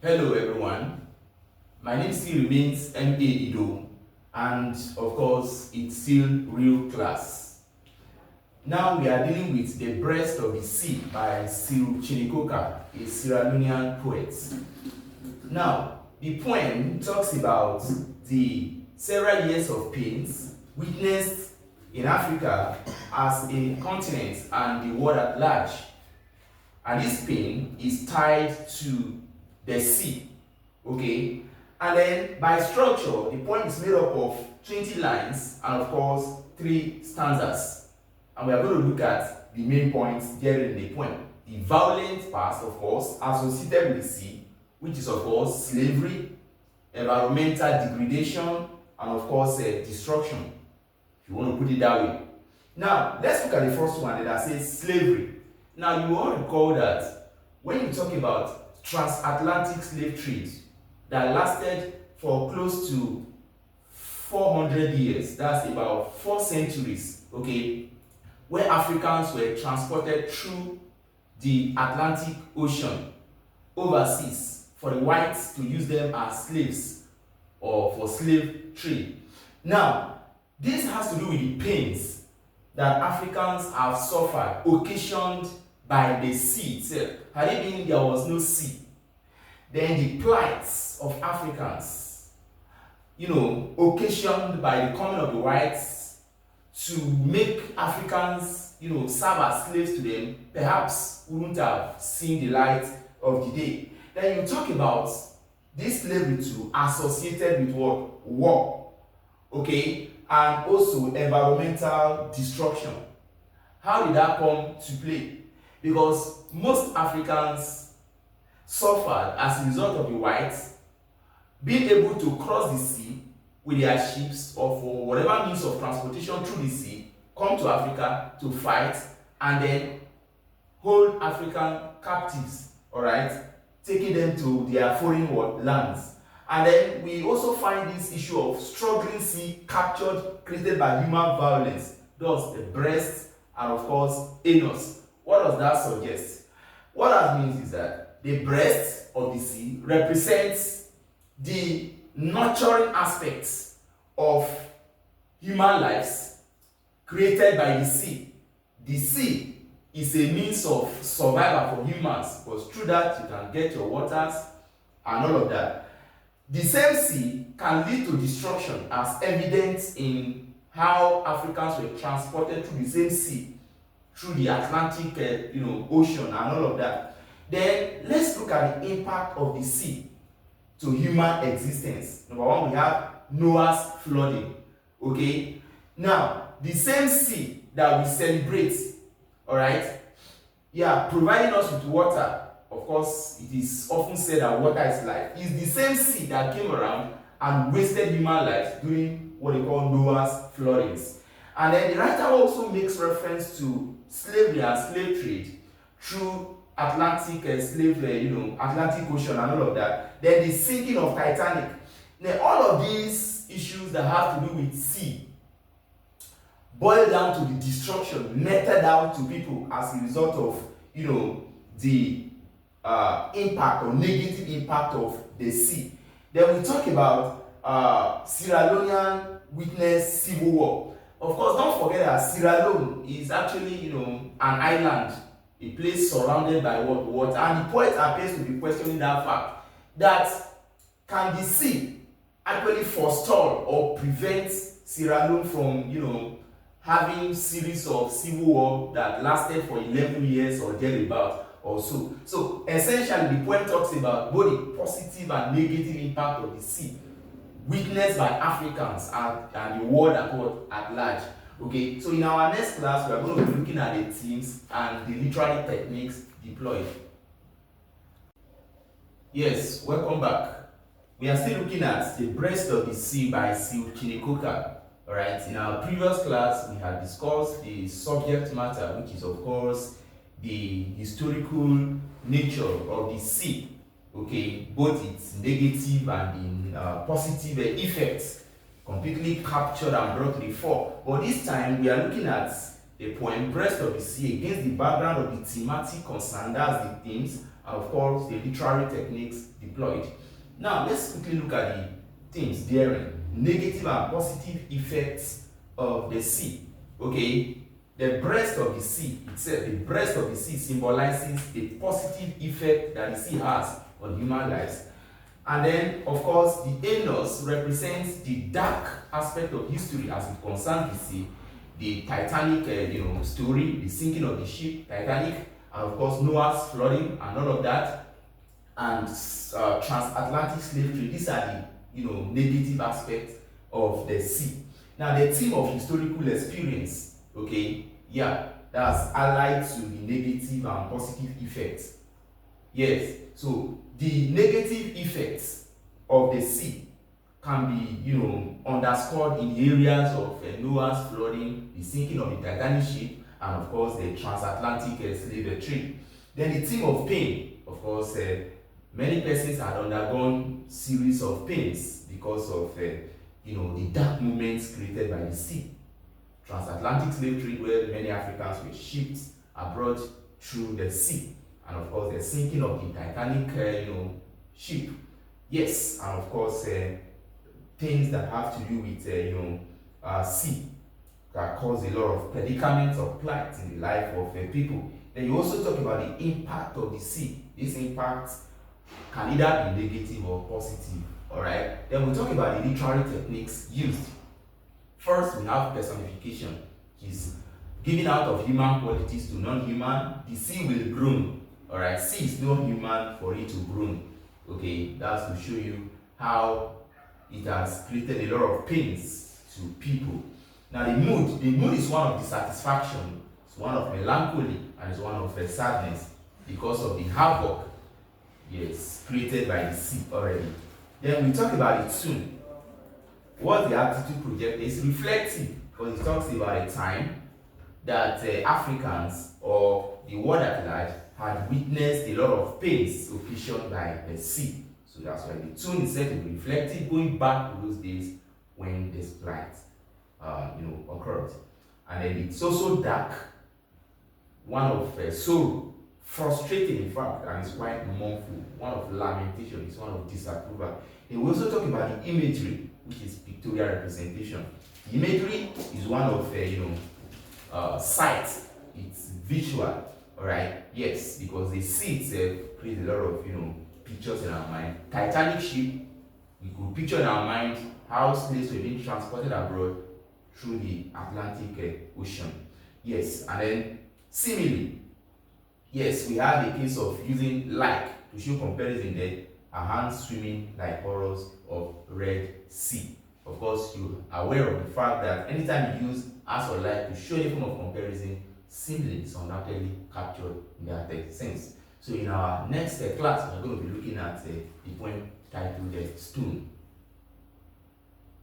Hello everyone, my name still remains M.A. Ido, and of course it's still real class. Now we are dealing with The Breast of the Sea by Syl Cheney-Coker, a Sierra Leonean poet. Now, the poem talks about the several years of pains witnessed in Africa as a continent and the world at large. And this pain is tied to the sea, okay? And then by structure, the poem is made up of 20 lines and of course 3 stanzas. And we are going to look at the main points there in the poem. The violent part, of course, associated with the sea, which is of course slavery, environmental degradation, and of course destruction, if you want to put it that way. Now, let's look at the first one that says slavery. Now, you all recall that when you talk about transatlantic slave trade that lasted for close to 400 years, that's about 4 centuries, okay, where Africans were transported through the Atlantic Ocean overseas for the whites to use them as slaves or for slave trade. Now, this has to do with the pains that Africans have suffered occasioned by the sea itself. Had it been there was no sea, then the plights of Africans, occasioned by the coming of the whites to make Africans, serve as slaves to them, perhaps wouldn't have seen the light of the day. Then you talk about this slavery too associated with what? War, okay, and also environmental destruction. How did that come to play? Because most Africans suffered as a result of the whites being able to cross the sea with their ships or for whatever means of transportation through the sea, come to Africa to fight and then hold African captives, all right, taking them to their foreign lands. And then we also find this issue of struggling sea captured, created by human violence, thus the breast and of course anus. What does that suggest? What that means is that the breast of the sea represents the nurturing aspects of human lives created by the sea. The sea is a means of survival for humans because through that you can get your waters and all of that. The same sea can lead to destruction as evident in how Africans were transported through the same sea, through the Atlantic Ocean and all of that. Then let's look at the impact of the sea to human existence. Number one, we have Noah's flooding, okay? Now, the same sea that we celebrate, all right, providing us with water. Of course, it is often said that water is life. It's the same sea that came around and wasted human lives during what they call Noah's floodings. And then the writer also makes reference to slavery and slave trade through Atlantic Atlantic Ocean and all of that. Then the sinking of Titanic. Now, all of these issues that have to do with sea boil down to the destruction meted out to people as a result of the impact or negative impact of the sea. Then we talk about Sierra Leonean witness civil war. Of course, don't forget that Sierra Leone is actually an island, a place surrounded by water, and the poet appears to be questioning that fact, that can the sea actually forestall or prevent Sierra Leone from having series of civil war that lasted for 11 years or thereabout or so. So essentially the poem talks about both the positive and negative impact of the sea witnessed by Africans and the world at large. Okay, so in our next class, we are going to be looking at the themes and the literary techniques deployed. Yes, welcome back. We are still looking at The Breast of the Sea by Syl Cheney-Coker. Alright, in our previous class, we had discussed the subject matter, which is of course the historical nature of the sea. Okay, both its negative and positive effects completely captured and brought to the fore. But this time we are looking at the poem Breast of the Sea against the background of the thematic concern, that's the themes, and of course the literary techniques deployed. deployed. Now, let's quickly look at the themes therein. Negative and positive effects of the sea. Okay, the breast of the sea itself, the breast of the sea symbolizes the positive effect that the sea has on human lives. And then, of course, the anus represents the dark aspect of history as it concerns the sea. The Titanic, story, the sinking of the ship Titanic, and of course Noah's flooding and all of that, and transatlantic slave trade. These are the negative aspects of the sea. Now, the theme of historical experience, okay, yeah, that's allied to the negative and positive effects. Yes, so the negative effects of the sea can be, underscored in the areas of Noah's flooding, the sinking of the Titanic ship, and of course the transatlantic slave trade. Then the theme of pain, of course, many persons had undergone series of pains because of the dark moments created by the sea. Transatlantic slave trade, where many Africans were shipped abroad through the sea, and of course the sinking of the Titanic ship. Yes, and of course things that have to do with sea that cause a lot of predicaments or plight in the life of people. Then you also talk about the impact of the sea. This impact can either be negative or positive. All right. Then we talk about the literary techniques used. First, we have personification, which is giving out of human qualities to non-human. The sea will groan. All right. Sea is not human for it to groan. Okay, that's to show you how it has created a lot of pains to people. Now, the mood is one of dissatisfaction, it's one of melancholy, and it's one of sadness because of the havoc, yes, created by the sea already. Then we talk about the tune. What the attitude project is reflective, because it talks about a time that Africans or the world at large had witnessed a lot of pains occasioned by the sea. So that's why the tune is said to be reflective, going back to those days when this plight occurred. And then it's also dark, one of sorrow, frustrating in fact, and it's quite mournful, one of lamentation, it's one of disapproval. And we also talk about the imagery, which is pictorial representation. The imagery is one of sight, it's visual. Alright, yes, because the sea itself creates a lot of pictures in our mind. Titanic ship, we could picture in our mind how slaves were being transported abroad through the Atlantic Ocean. Yes, and then similarly, yes, we have a case of using like to show comparison there, a hand swimming like horrors of Red Sea. Of course, you are aware of the fact that anytime you use as or like to show any form of comparison, simile is undoubtedly captured in that sense. So in our next class, we're going to be looking at the poem titled Stone.